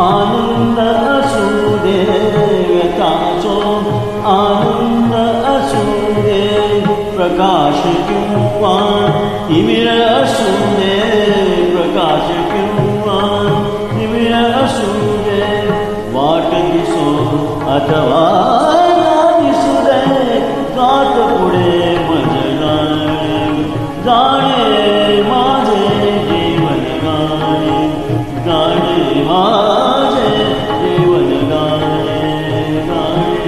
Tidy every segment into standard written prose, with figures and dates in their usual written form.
आनंद असू दे व्यथाचो आनंद असू दे प्रकाश किंवा तिमिर असू दे प्रकाश किंवा तिमिर असू दे वाट दिसो अथवा दिसू दे जात पुढे मज जाणे माझे जीवन गाणे गाणे माझे जीवन गाणे गाणे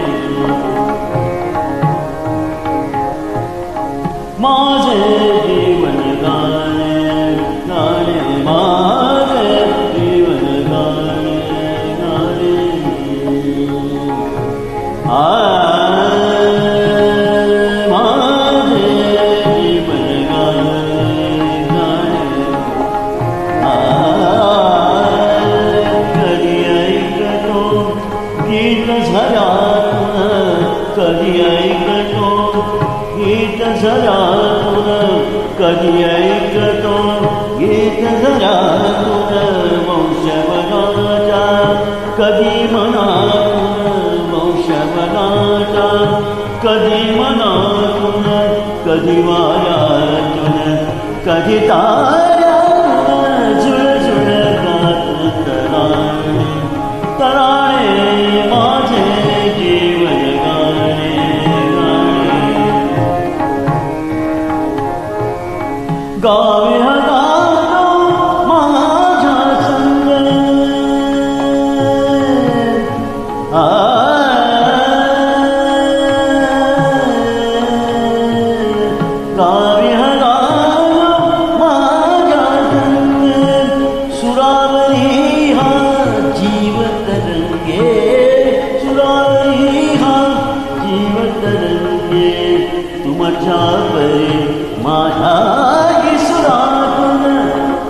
माझे जीवन गाणे गाणे माझे जीवन गाणे गाणे कधी ऐकतो गीत झरातून कधी ऐकतो गीत झरातून वंशवनाचा कधी मनातून वंशवनाचा कधी मनातून कधी वाऱ्यातून कधी ताऱ्यातून झुळझुळ गात तराणे तराणे माझे जीवन गाणे गाणे गावे हजारो माझ्या संग गावे हजारो माझ्या संग सुरावरी हा जीव तरंगे सुरावरी हा जीव तरंगे तुमच्या परे माझ्या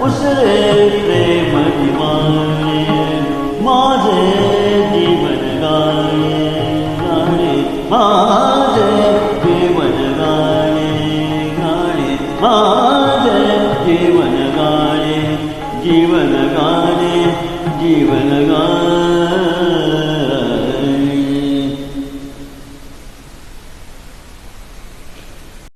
उसरे प्रेम दिवाने माझे जीवन गाणे गाणे माझे जीवन गाणे गाणे माझे जीवन गाणे जीवन गाणे जीवन गाणे